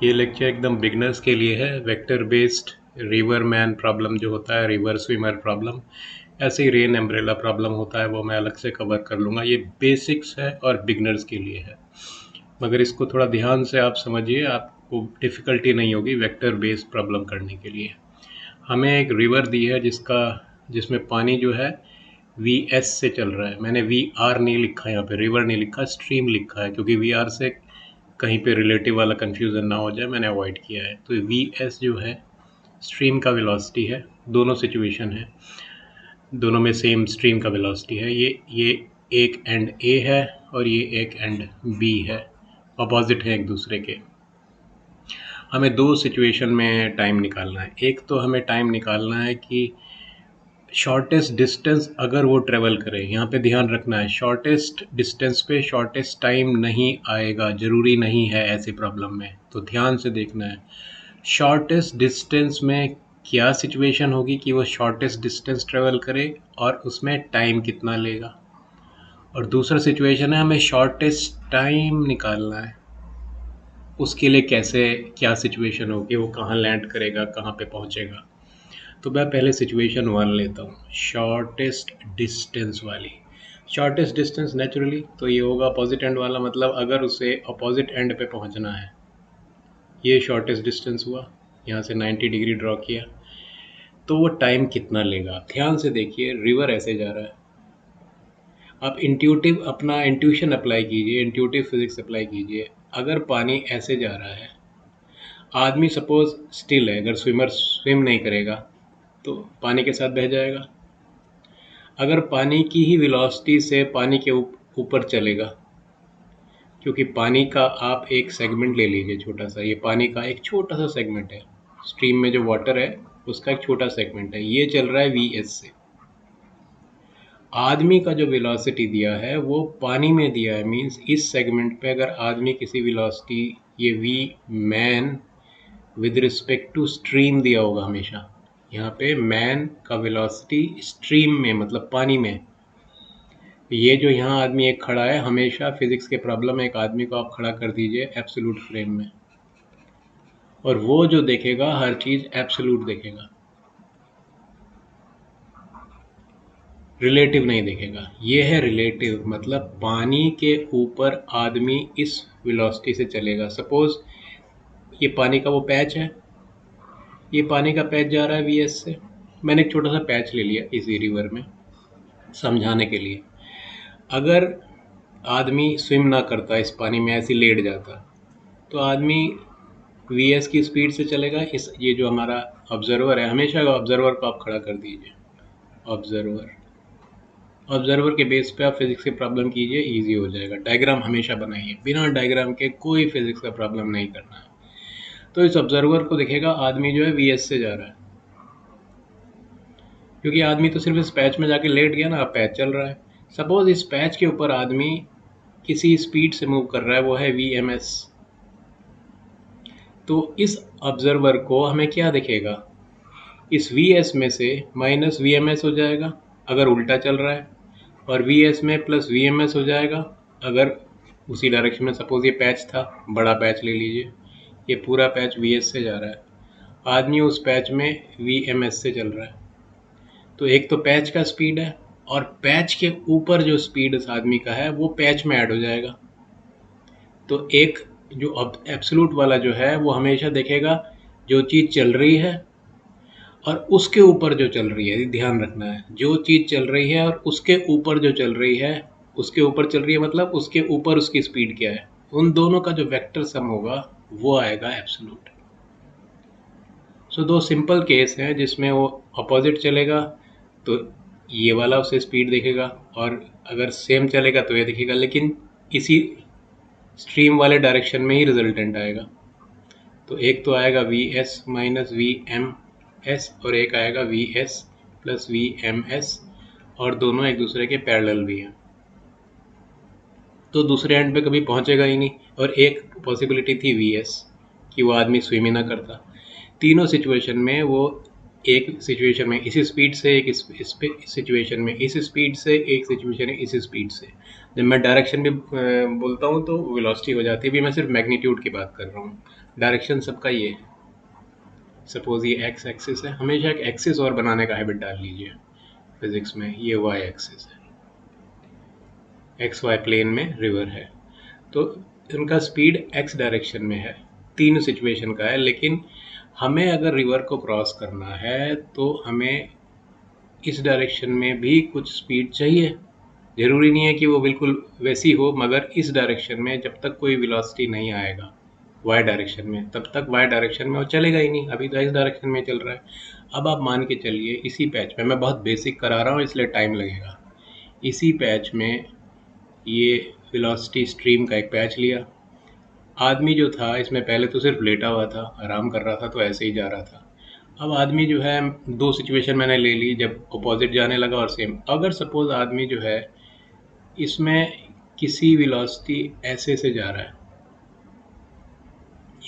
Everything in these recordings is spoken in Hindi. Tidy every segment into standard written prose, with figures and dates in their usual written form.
ये लेक्चर एकदम बिगनर्स के लिए है। Vector based river man problem जो होता है, रिवर स्विमर प्रॉब्लम, ऐसे ही रेन एम्ब्रेला प्रॉब्लम होता है, वो मैं अलग से कवर कर लूँगा। ये बेसिक्स है और बिगनर्स के लिए है, मगर इसको थोड़ा ध्यान से आप समझिए, आपको डिफ़िकल्टी नहीं होगी वेक्टर बेस्ड प्रॉब्लम करने के लिए। हमें एक रिवर दी है जिसमें पानी जो है वी एस से चल रहा है। मैंने वी आर नहीं लिखा, यहाँ पे रिवर नहीं लिखा, स्ट्रीम लिखा है, क्योंकि वी आर से कहीं पे रिलेटिव वाला कन्फ्यूज़न ना हो जाए, मैंने अवॉइड किया है। तो वी एस जो है स्ट्रीम का वेलोसिटी है। दोनों सिचुएशन है, दोनों में सेम स्ट्रीम का वेलोसिटी है। ये एक एंड ए है और ये एक एंड बी है, अपोजिट है एक दूसरे के। हमें दो सिचुएशन में टाइम निकालना है। एक तो हमें टाइम निकालना है कि शॉर्टेस्ट डिस्टेंस अगर वो ट्रेवल करे, यहाँ पे ध्यान रखना है, शॉर्टेस्ट डिस्टेंस पे शॉर्टेस्ट टाइम नहीं आएगा, ज़रूरी नहीं है ऐसी प्रॉब्लम में, तो ध्यान से देखना है। शॉर्टेस्ट डिस्टेंस में क्या सिचुएशन होगी कि वो शॉर्टेस्ट डिस्टेंस ट्रेवल करे और उसमें टाइम कितना लेगा, और दूसरा सिचुएशन है हमें शॉर्टेस्ट टाइम निकालना है, उसके लिए कैसे क्या सिचुएशन होगी, वो कहाँ लैंड करेगा, कहाँ पे पहुँचेगा। तो मैं पहले सिचुएशन वन लेता हूँ, शॉर्टेस्ट डिस्टेंस वाली। शॉर्टेस्ट डिस्टेंस नेचुरली तो ये होगा अपोजिट एंड वाला, मतलब अगर उसे अपोजिट एंड पे पहुँचना है, ये शॉर्टेस्ट डिस्टेंस हुआ, यहाँ से 90 डिग्री ड्रॉ किया, तो वो टाइम कितना लेगा। ध्यान से देखिए, रिवर ऐसे जा रहा है, आप इंट्यूटिव अपना इंट्यूशन अप्लाई कीजिए, इंट्यूटिव फिजिक्स अप्लाई कीजिए। अगर पानी ऐसे जा रहा है, आदमी सपोज स्टिल है, अगर स्विमर स्विम नहीं करेगा तो पानी के साथ बह जाएगा। अगर पानी की ही वेलोसिटी से पानी के ऊपर चलेगा, क्योंकि पानी का आप एक सेगमेंट ले लीजिए छोटा सा, ये पानी का एक छोटा सा सेगमेंट है, स्ट्रीम में जो वाटर है उसका एक छोटा सेगमेंट है, ये चल रहा है वी एस से। आदमी का जो वेलोसिटी दिया है वो पानी में दिया है, मींस इस सेगमेंट पे अगर आदमी किसी वेलोसिटी, ये V man with respect to stream दिया होगा हमेशा, यहाँ पे मैन का वेलोसिटी स्ट्रीम में मतलब पानी में। ये जो यहाँ आदमी एक खड़ा है, हमेशा फिजिक्स के प्रॉब्लम में एक आदमी को आप खड़ा कर दीजिए एब्सोल्यूट फ्रेम में, और वो जो देखेगा हर चीज़ एब्सोल्यूट देखेगा, रिलेटिव नहीं देखेगा। ये है रिलेटिव, मतलब पानी के ऊपर आदमी इस वेलोसिटी से चलेगा। सपोज ये पानी का वो पैच है, ये पानी का पैच जा रहा है वी एस से। मैंने एक छोटा सा पैच ले लिया इसी रिवर में समझाने के लिए। अगर आदमी स्विम ना करता, इस पानी में ऐसे लेट जाता, तो आदमी वी एस की स्पीड से चलेगा। इस ये जो हमारा ऑब्जर्वर है, हमेशा ऑब्जर्वर को आप खड़ा कर दीजिए, ऑब्जर्वर, ऑब्जर्वर के बेस पे आप फिजिक्स की प्रॉब्लम कीजिए, इजी हो जाएगा। डायग्राम हमेशा बनाइए, बिना डायग्राम के कोई फिजिक्स का प्रॉब्लम नहीं करना है। तो इस ऑब्जर्वर को दिखेगा आदमी जो है वी एस से जा रहा है, क्योंकि आदमी तो सिर्फ इस पैच में जाके लेट गया ना, अब पैच चल रहा है। सपोज इस पैच के ऊपर आदमी किसी स्पीड से मूव कर रहा है, वो है वी एम एस। तो इस ऑब्जर्वर को हमें क्या दिखेगा, इस वी एस में से माइनस वी एम एस हो जाएगा अगर उल्टा चल रहा है, और वी एस में प्लस वी एम एस हो जाएगा अगर उसी डायरेक्शन में। सपोज ये पैच था, बड़ा पैच ले लीजिए, ये पूरा पैच वी एस से जा रहा है, आदमी उस पैच में वी एम एस से चल रहा है। तो एक तो पैच का स्पीड है, और पैच के ऊपर जो स्पीड इस आदमी का है वो पैच में ऐड हो जाएगा। तो एक जो अब एब्सोल्यूट वाला जो है वो हमेशा देखेगा जो चीज़ चल रही है और उसके ऊपर जो चल रही है। ध्यान रखना है, जो चीज़ चल रही है और उसके ऊपर जो चल रही है, उसके ऊपर चल रही है मतलब उसके ऊपर उसकी स्पीड क्या है, उन दोनों का जो वेक्टर सम होगा वो आएगा एब्सोल्यूट। सो दो सिंपल केस हैं जिसमें वो अपोजिट चलेगा तो ये वाला उसे स्पीड देखेगा, और अगर सेम चलेगा तो ये दिखेगा, लेकिन इसी स्ट्रीम वाले डायरेक्शन में ही रिजल्टेंट आएगा। तो एक तो आएगा V S minus V M S, और एक आएगा V S plus V M S, और दोनों एक दूसरे के पैरेलल भी हैं, तो दूसरे एंड पे कभी पहुंचेगा ही नहीं। और एक पॉसिबिलिटी थी वी एस, कि वो आदमी स्विम ही ना करता। तीनों सिचुएशन में वो, एक सिचुएशन में इस स्पीड से, एक इस सिचुएशन में इस स्पीड से, एक सिचुएशन में इस स्पीड से, जब मैं डायरेक्शन भी बोलता हूँ तो वेलोसिटी हो जाती है। अभी मैं सिर्फ मैग्नीट्यूड की बात कर रहा हूँ, डायरेक्शन सबका ये है। सपोज ये एक्स एक्सिस है, हमेशा एक एक्सिस और बनाने का हैबिट डाल लीजिए फिजिक्स में। ये वाई एक्सिस है, एक्स वाई प्लेन में रिवर है, तो उनका स्पीड एक्स डायरेक्शन में है। तीन सिचुएशन का है, लेकिन हमें अगर रिवर को क्रॉस करना है तो हमें इस डायरेक्शन में भी कुछ स्पीड चाहिए। ज़रूरी नहीं है कि वो बिल्कुल वैसी हो, मगर इस डायरेक्शन में जब तक कोई वेलोसिटी नहीं आएगा वाई डायरेक्शन में, तब तक वाई डायरेक्शन में वो चलेगा ही नहीं। अभी तो इस डायरेक्शन में चल रहा है। अब आप मान के चलिए इसी पैच में, मैं बहुत बेसिक करा रहा हूँ इसलिए टाइम लगेगा। इसी पैच में ये वेलोसिटी स्ट्रीम का एक पैच लिया। आदमी जो था इसमें पहले तो सिर्फ लेटा हुआ था, आराम कर रहा था, तो ऐसे ही जा रहा था। अब आदमी जो है, दो सिचुएशन मैंने ले ली, जब अपोजिट जाने लगा और सेम। अगर सपोज आदमी जो है इसमें किसी वेलोसिटी ऐसे से जा रहा है,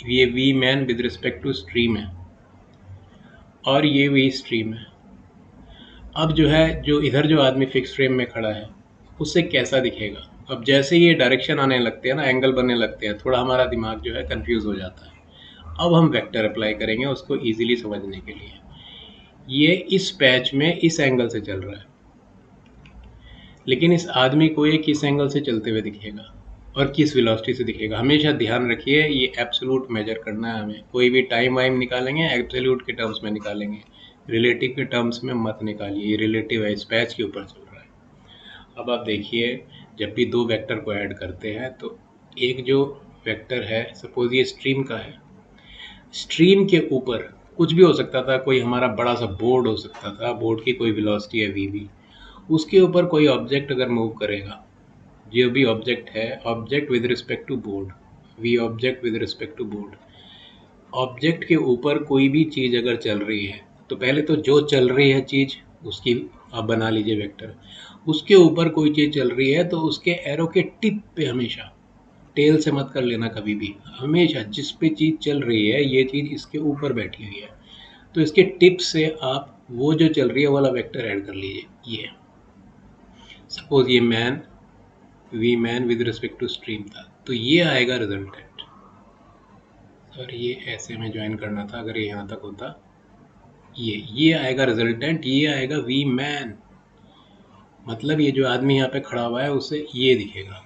ये V man with respect to stream है और ये वी स्ट्रीम है। अब जो है, जो इधर जो आदमी फिक्स फ्रेम में खड़ा है उससे कैसा दिखेगा? अब जैसे ये डायरेक्शन आने लगते हैं ना, एंगल बनने लगते हैं, थोड़ा हमारा दिमाग जो है कंफ्यूज हो जाता है। अब हम वेक्टर अप्लाई करेंगे उसको इजीली समझने के लिए। ये इस पैच में इस एंगल से चल रहा है, लेकिन इस आदमी को ये किस एंगल से चलते हुए दिखेगा और किस वेलोसिटी से दिखेगा? हमेशा ध्यान रखिए, ये एब्सोल्यूट मेजर करना है हमें। कोई भी टाइम वाइम निकालेंगे एब्सोल्यूट के टर्म्स में निकालेंगे, रिलेटिव के टर्म्स में मत निकालिए। ये रिलेटिव है, इस पैच के ऊपर चल रहा है। अब आप देखिए, जब भी दो वेक्टर को ऐड करते हैं तो एक जो वेक्टर है, सपोज ये स्ट्रीम का है, स्ट्रीम के ऊपर कुछ भी हो सकता था। कोई हमारा बड़ा सा बोर्ड हो सकता था, बोर्ड की कोई वेलोसिटी है वी भी, उसके ऊपर कोई ऑब्जेक्ट अगर मूव करेगा, जो भी ऑब्जेक्ट है, object with respect to board, V object with respect to board, object के ऊपर कोई भी चीज़ अगर चल रही है तो पहले तो जो चल रही है चीज़ उसकी आप बना लीजिए वेक्टर। उसके ऊपर कोई चीज़ चल रही है तो उसके एरो के टिप पे, हमेशा टेल से मत कर लेना कभी भी, हमेशा जिस पे चीज़ चल रही है ये चीज़ इसके ऊपर बैठी हुई है, तो इसके टिप से आप वो जो चल रही है वाला वेक्टर ऐड कर लीजिए। ये सपोज ये man, V man with respect to stream था, तो ये आएगा रिजल्टेंट। और ये ऐसे में ज्वाइन करना था अगर ये यहाँ तक होता, ये आएगा रिजल्टेंट, ये आएगा वी मैन। मतलब ये जो आदमी यहाँ पे खड़ा हुआ है उसे ये दिखेगा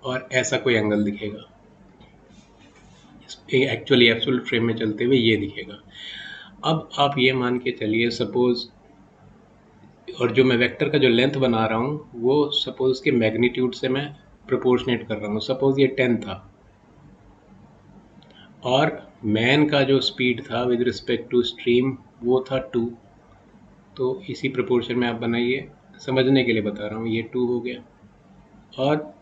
और ऐसा कोई एंगल दिखेगा, एक्चुअली एब्सोल्यूट फ्रेम में चलते हुए ये दिखेगा। अब आप ये मान के चलिए सपोज, और जो मैं वेक्टर का जो लेंथ बना रहा हूँ वो सपोज के मैग्नीट्यूड से मैं प्रोपोर्शनेट कर रहा हूँ। सपोज ये 10 था और मैन का जो स्पीड था विद रिस्पेक्ट टू स्ट्रीम वो था 2, तो इसी प्रोपोर्शन में आप बनाइए, समझने के लिए बता रहा हूँ। ये 2 हो गया और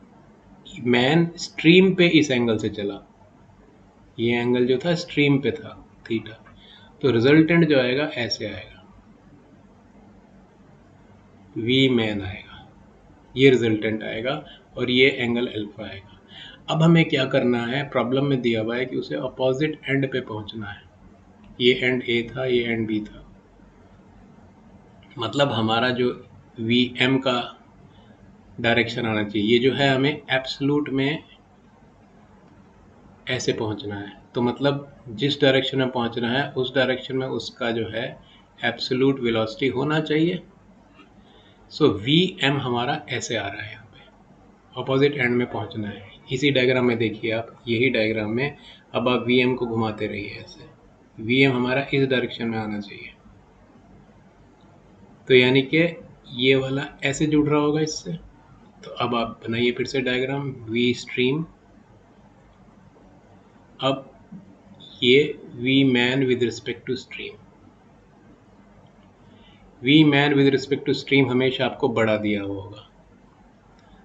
मैन स्ट्रीम पे इस एंगल से चला, ये एंगल जो था स्ट्रीम पे था थीटा, तो रिजल्टेंट जो आएगा ऐसे आएगा, वी मैन आएगा, ये रिजल्टेंट आएगा और ये एंगल अल्फा आएगा। अब हमें क्या करना है, प्रॉब्लम में दिया हुआ है कि उसे अपोजिट एंड पे पहुंचना है। ये एंड ए था, ये एंड बी था, मतलब हमारा जो वी एम का डायरेक्शन आना चाहिए, ये जो है हमें एब्सोल्यूट में ऐसे पहुंचना है। तो मतलब जिस डायरेक्शन में पहुंचना है उस डायरेक्शन में उसका जो है एब्सोल्यूट वेलोसिटी होना चाहिए। सो वी एम हमारा ऐसे आ रहा है, यहाँ पे अपोजिट एंड में पहुंचना है। इसी डायग्राम में देखिए आप, यही डायग्राम में अब आप वी एम को घुमाते रहिए ऐसे, वी एम हमारा इस डायरेक्शन में आना चाहिए। तो यानी कि ये वाला ऐसे जुड़ रहा होगा इससे। तो अब आप बनाइए फिर से डायग्राम, वी स्ट्रीम, अब ये V man with respect to stream, V man with respect to stream हमेशा आपको बड़ा दिया हुआ होगा।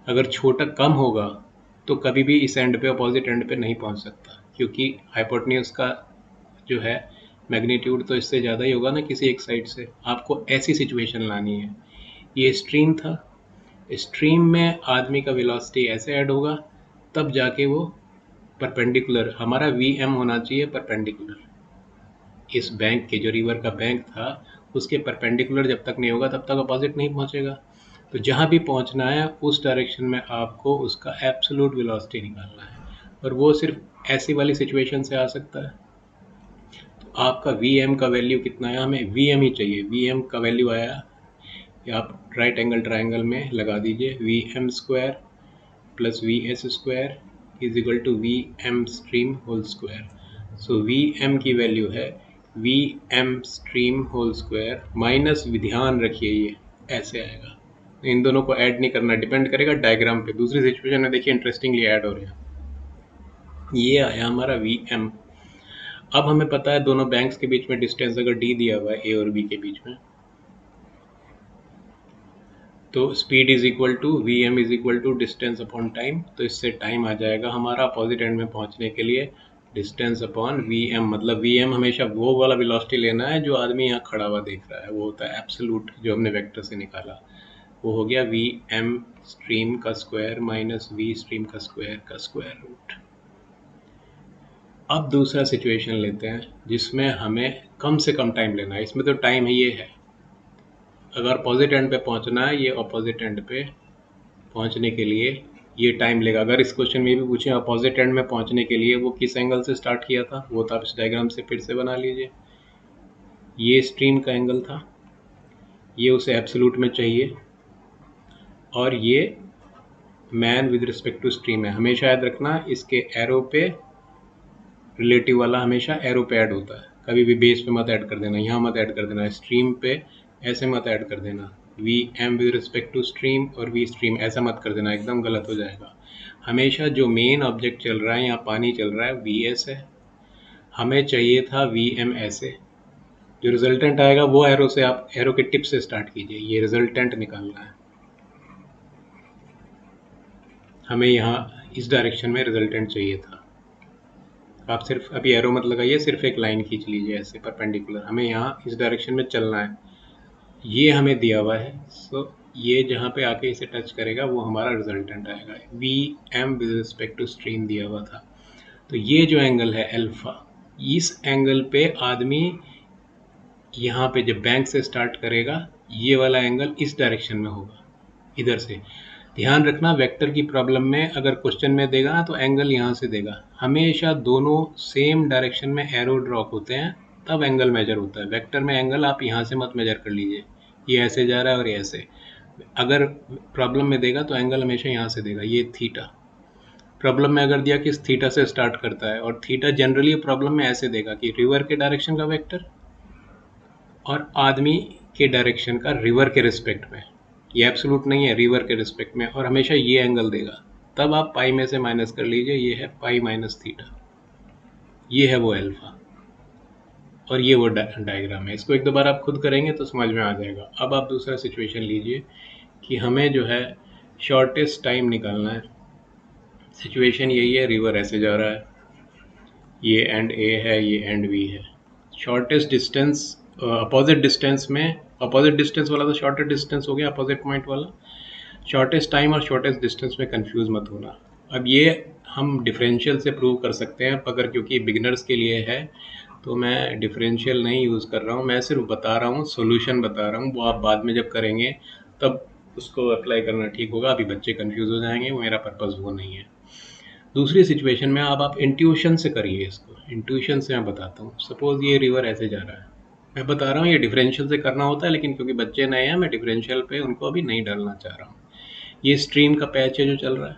अगर छोटा कम होगा तो कभी भी इस एंड पे, अपोजिट एंड पे नहीं पहुंच सकता, क्योंकि हाइपोटेन्यूज का जो है मैग्नीट्यूड तो इससे ज़्यादा ही होगा ना किसी एक साइड से। आपको ऐसी सिचुएशन लानी है, ये स्ट्रीम था, स्ट्रीम में आदमी का वेलोसिटी ऐसे ऐड होगा, तब जाके वो परपेंडिकुलर, हमारा वी एम होना चाहिए परपेंडिकुलर, इस बैंक के, जो रिवर का बैंक था उसके परपेंडिकुलर जब तक नहीं होगा तब तक अपोजिट नहीं पहुंचेगा। तो जहाँ भी पहुँचना है उस डायरेक्शन में आपको उसका एब्सोल्यूट वेलोसिटी निकालना है, और वो सिर्फ ऐसी वाली सिचुएशन से आ सकता है। तो आपका Vm का वैल्यू कितना है, हमें Vm ही चाहिए। Vm का वैल्यू आया, या आप राइट एंगल ट्राइंगल में लगा दीजिए, Vm square plus Vs square is equal to Vm stream whole square. So Vm की वैल्यू है Vm stream whole square minus, ध्यान रखिए ये ऐसे आएगा, इन दोनों को ऐड नहीं करना, डिपेंड करेगा डायग्राम पे। दूसरी सिचुएशन में देखिए इंटरेस्टिंगली ऐड हो रहे हैं। ये आया हमारा Vm। अब हमें पता है दोनों बैंक्स के बीच में डिस्टेंस अगर d दिया हुआ है a और b के बीच में, तो speed is equal to Vm is equal to distance upon time. तो इससे टाइम आ जाएगा हमारा अपोजिट एंड में पहुंचने के लिए डिस्टेंस अपॉन Vm। मतलब Vm हमेशा वो वाला वेलोसिटी लेना है जो आदमी यहाँ खड़ा हुआ देख रहा है, वो होता है एब्सोल्यूट जो हमने वेक्टर से निकाला। वो हो गया Vm स्ट्रीम का स्क्वायर माइनस V स्ट्रीम का स्क्वायर रूट। अब दूसरा सिचुएशन लेते हैं जिसमें हमें कम से कम टाइम लेना है। इसमें तो टाइम ये है, अगर अपोजिट एंड पे पहुंचना है, ये अपोजिट एंड पे पहुंचने के लिए ये टाइम लेगा। अगर इस क्वेश्चन में भी पूछे अपोजिट एंड में पहुंचने के लिए वो किस एंगल से स्टार्ट किया था, वो तो आप इस डायग्राम से फिर से बना लीजिए। ये स्ट्रीम का एंगल था, ये उसे एब्सोल्यूट में चाहिए, और ये man with respect to stream है। हमेशा याद रखना इसके एरो पे रिलेटिव वाला हमेशा एरो पे ऐड होता है, कभी भी बेस पे मत ऐड कर देना, यहाँ मत ऐड कर देना, स्ट्रीम पे ऐसे मत ऐड कर देना। Vm with respect to stream और V स्ट्रीम ऐसा मत कर देना, एकदम गलत हो जाएगा। हमेशा जो मेन ऑब्जेक्ट चल रहा है, यहाँ पानी चल रहा है, Vs है, हमें चाहिए था Vm ऐसे। जो रिजल्टेंट आएगा वो एरो से, आप एरो के टिप से स्टार्ट कीजिए, ये रिजल्टेंट निकालना है हमें। यहाँ इस डायरेक्शन में रिजल्टेंट चाहिए था। आप सिर्फ अभी एरो मत लगाइए, सिर्फ एक लाइन खींच लीजिए ऐसे परपेंडिकुलर, हमें यहाँ इस डायरेक्शन में चलना है। ये हमें दिया हुआ है, सो ये जहाँ पे आके इसे टच करेगा वो हमारा रिजल्टेंट आएगा। Vm with respect to stream दिया हुआ था, तो ये जो एंगल है अल्फा, इस एंगल पे आदमी यहाँ पे जब बैंक से स्टार्ट करेगा, ये वाला एंगल इस डायरेक्शन में होगा, इधर से। ध्यान रखना वेक्टर की प्रॉब्लम में अगर क्वेश्चन में देगा ना तो एंगल यहाँ से देगा, हमेशा दोनों सेम डायरेक्शन में एरो ड्रॉप होते हैं तब एंगल मेजर होता है। वेक्टर में एंगल आप यहाँ से मत मेजर कर लीजिए, ये ऐसे जा रहा है और ये ऐसे। अगर प्रॉब्लम में देगा तो एंगल हमेशा यहाँ से देगा, ये थीटा। प्रॉब्लम में अगर दिया कि इस थीटा से स्टार्ट करता है, और थीटा जनरली प्रॉब्लम में ऐसे देगा कि रिवर के डायरेक्शन का वेक्टर और आदमी के डायरेक्शन का रिवर के रिस्पेक्ट में, ये एब्सोल्यूट नहीं है, रिवर के रिस्पेक्ट में, और हमेशा ये एंगल देगा। तब आप पाई में से माइनस कर लीजिए, ये है पाई माइनस थीटा, ये है वो अल्फा, और ये वो डायग्राम है। इसको एक दो बार आप खुद करेंगे तो समझ में आ जाएगा। अब आप दूसरा सिचुएशन लीजिए कि हमें जो है शॉर्टेस्ट टाइम निकालना है। सिचुएशन यही है, रिवर ऐसे जा रहा है, ये एंड ए है, ये एंड बी है। शॉर्टेस्ट डिस्टेंस अपोजिट डिस्टेंस में, अपोजिट डिस्टेंस वाला तो शॉर्टेस्ट डिस्टेंस हो गया अपोजिट पॉइंट वाला। शॉर्टेस्ट टाइम और शॉर्टेस्ट डिस्टेंस में कंफ्यूज मत होना। अब ये हम डिफरेंशियल से प्रूव कर सकते हैं, मगर क्योंकि बिगिनर्स के लिए है तो मैं डिफरेंशियल नहीं यूज़ कर रहा हूँ, मैं सिर्फ बता रहा हूँ, सॉल्यूशन बता रहा हूँ। वो आप बाद में जब करेंगे तब उसको अप्लाई करना ठीक होगा, अभी बच्चे कंफ्यूज हो जाएंगे, वो मेरा पर्पज़ वो नहीं है। दूसरी सिचुएशन में अब आप इंट्यूशन से करिए इसको, इंट्यूशन से मैं बताता हूँ। सपोज ये रिवर ऐसे जा रहा है, मैं बता रहा हूँ ये डिफरेंशियल से करना होता है, लेकिन क्योंकि बच्चे नए हैं मैं डिफरेंशियल पे उनको अभी नहीं डालना चाह रहा हूँ। ये स्ट्रीम का पैच है जो चल रहा है।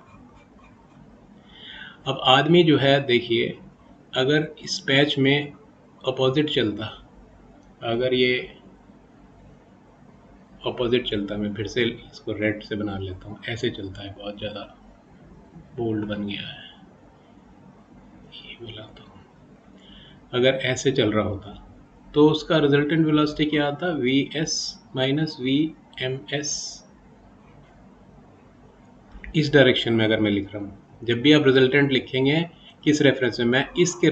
अब आदमी जो है देखिए, अगर इस पैच में अपोजिट चलता, अगर ये अपोजिट चलता, मैं फिर से इसको रेड से बना लेता हूँ, ऐसे चलता है, बहुत ज़्यादा बोल्ड बन गया है, ये मिलाता हूँ। अगर ऐसे चल रहा होता तो उसका रिजल्टेंट वेलोसिटी क्या आता, Vs माइनस Vms। इस डायरेक्शन में अगर मैं लिख रहा हूँ, जब भी आप रिजल्टेंट लिखेंगे किस रेफरेंस में, मैं इसके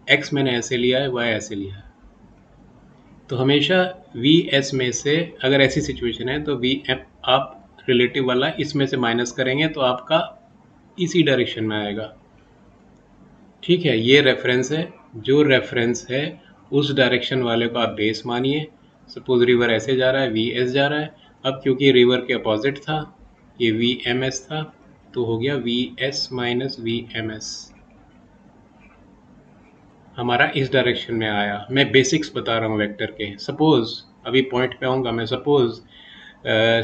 एक्स मैंने ऐसे लिया है, वाई ऐसे लिया है, तो हमेशा Vs में से अगर ऐसी सिचुएशन है तो Vm आप रिलेटिव वाला इसमें से माइनस करेंगे तो आपका इसी डायरेक्शन में आएगा। ठीक है, ये रेफरेंस है, जो रेफरेंस है उस डायरेक्शन वाले को आप बेस मानिए। सपोज रिवर ऐसे जा रहा है, Vs जा रहा है, अब क्योंकि रिवर के अपोजिट था, ये वी एम एस था, तो हो गया V S minus V M S. हमारा इस डायरेक्शन में आया। मैं बेसिक्स बता रहा हूँ वेक्टर के। सपोज अभी पॉइंट पे आऊँगा मैं। सपोज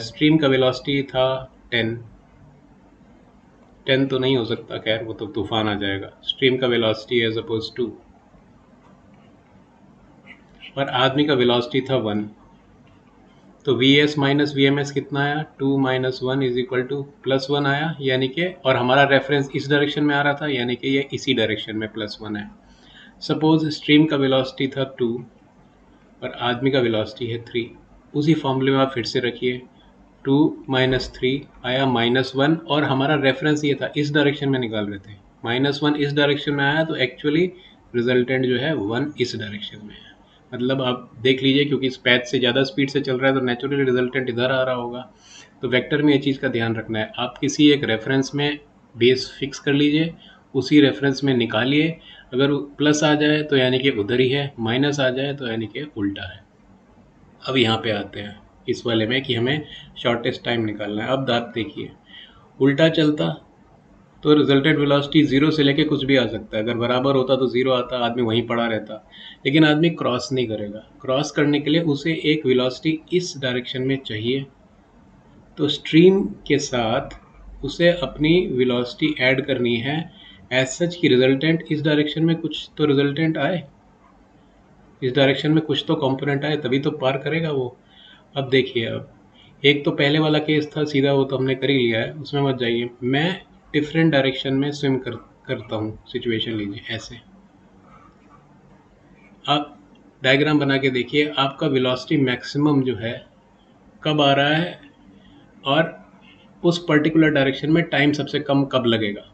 स्ट्रीम का वेलोसिटी था 10 तो नहीं हो सकता, खैर वो तो तूफान आ जाएगा। स्ट्रीम का वेलोसिटी है सपोज 2 और आदमी का वेलोसिटी था 1। तो V S minus V M S कितना आया? 2 माइनस 1 इज इक्वल टू +1 आया, यानी कि, और हमारा रेफरेंस इस डायरेक्शन में आ रहा था, यानी कि ये इसी डायरेक्शन में +1 है। सपोज स्ट्रीम का वेलोसिटी था 2 और आदमी का वेलोसिटी है 3। उसी फॉर्मूले में आप फिर से रखिए, 2 माइनस 3 आया -1, और हमारा रेफरेंस ये था, इस डायरेक्शन में निकाल रहे थे। -1 इस डायरेक्शन में आया, तो एक्चुअली रिजल्टेंट जो है 1 इस डायरेक्शन में है। मतलब आप देख लीजिए, क्योंकि इस पैथ से ज़्यादा स्पीड से चल रहा है तो नेचुरली रिजल्टेंट इधर आ रहा होगा। तो वेक्टर में ये चीज़ का ध्यान रखना है। आप किसी एक रेफरेंस में बेस फिक्स कर लीजिए, उसी रेफरेंस में निकालिए। अगर प्लस आ जाए तो यानी कि उधर ही है, माइनस आ जाए तो यानी कि उल्टा है। अब यहाँ पे आते हैं इस वाले में कि हमें शॉर्टेस्ट टाइम निकालना है। अब आप देखिए, उल्टा चलता तो रिजल्टेंट वेलोसिटी 0 से लेके कुछ भी आ सकता है। अगर बराबर होता तो 0 आता, आदमी वहीं पड़ा रहता। लेकिन आदमी क्रॉस नहीं करेगा। क्रॉस करने के लिए उसे एक वेलोसिटी इस डायरेक्शन में चाहिए, तो स्ट्रीम के साथ उसे अपनी वेलोसिटी ऐड करनी है। एज सच की रिजल्टेंट इस डायरेक्शन में कुछ तो रिजल्टेंट आए, इस डायरेक्शन में कुछ तो कंपोनेंट आए, तभी तो पार करेगा वो। अब देखिए, अब एक तो पहले वाला केस था सीधा, वो तो हमने कर ही लिया है, उसमें मत जाइए। मैं डिफरेंट डायरेक्शन में स्विम करता हूँ। सिचुएशन लीजिए ऐसे, आप डायग्राम बना के देखिए, आपका वेलोसिटी मैक्सिमम जो है कब आ रहा है, और उस पर्टिकुलर डायरेक्शन में टाइम सबसे कम कब लगेगा,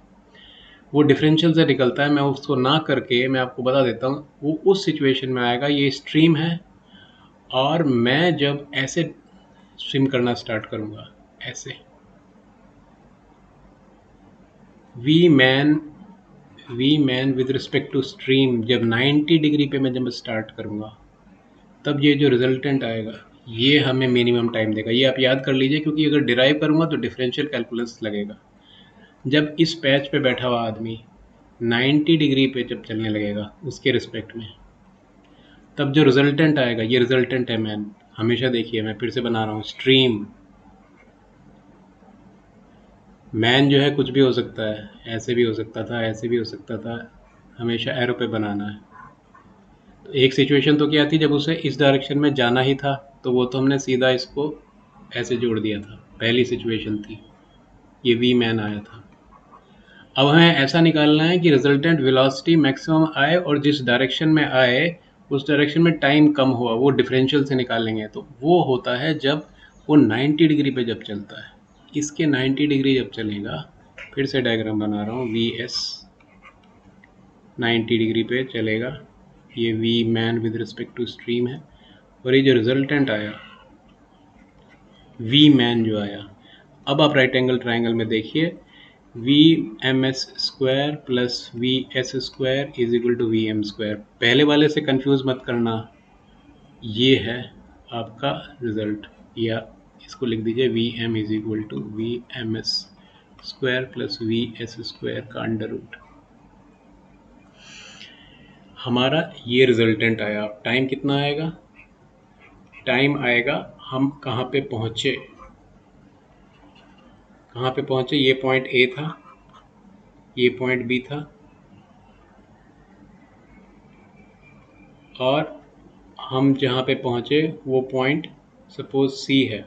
वो डिफरेंशियल से निकलता है। मैं उसको ना करके मैं आपको बता देता हूँ, वो उस सिचुएशन में आएगा। ये स्ट्रीम है, और मैं जब ऐसे स्विम करना स्टार्ट करूँगा, ऐसे V man with respect to stream, जब 90 डिग्री पे मैं जब स्टार्ट करूँगा, तब ये जो रिजल्टेंट आएगा ये हमें मिनिमम टाइम देगा। ये आप याद कर लीजिए, क्योंकि अगर डिराइव करूँगा तो डिफरेंशियल कैलकुलस लगेगा। जब इस पैच पे बैठा हुआ आदमी 90 डिग्री पे जब चलने लगेगा उसके रिस्पेक्ट में, तब जो रिजल्टेंट आएगा, ये रिजल्टेंट है मैन। हमेशा देखिए, मैं फिर से बना रहा हूँ, स्ट्रीम मैन जो है कुछ भी हो सकता है, ऐसे भी हो सकता था, ऐसे भी हो सकता था, हमेशा एरो पे बनाना है। तो एक सिचुएशन तो क्या थी, जब उसे इस डायरेक्शन में जाना ही था, तो वो तो हमने सीधा इसको ऐसे जोड़ दिया था, पहली सिचुएशन थी, ये वी मैन आया था। अब हमें ऐसा निकालना है कि रिजल्टेंट वेलोसिटी मैक्सिमम आए और जिस डायरेक्शन में आए उस डायरेक्शन में टाइम कम हुआ, वो डिफरेंशियल से निकालेंगे। तो वो होता है जब वो 90 डिग्री पे जब चलता है, इसके 90 डिग्री जब चलेगा, फिर से डायग्राम बना रहा हूँ, वी एस 90 डिग्री पे चलेगा, ये V man with respect to stream है, और ये जो रिजल्टेंट आया वी मैन जो आया, अब आप राइट एंगल ट्राइंगल में देखिए, V M S square plus V S square is equal to V M square. पहले वाले से कंफ्यूज मत करना, ये है आपका रिजल्ट, या इसको लिख दीजिए V M is equal to V M S square plus V S square का अंडर रूट। हमारा ये रिजल्टेंट आया। टाइम कितना आएगा? टाइम आएगा, हम कहाँ पे पहुँचे, कहाँ पे पहुँचे, ये पॉइंट ए था, ये पॉइंट बी था, और हम जहाँ पे पहुँचे वो पॉइंट सपोज सी है।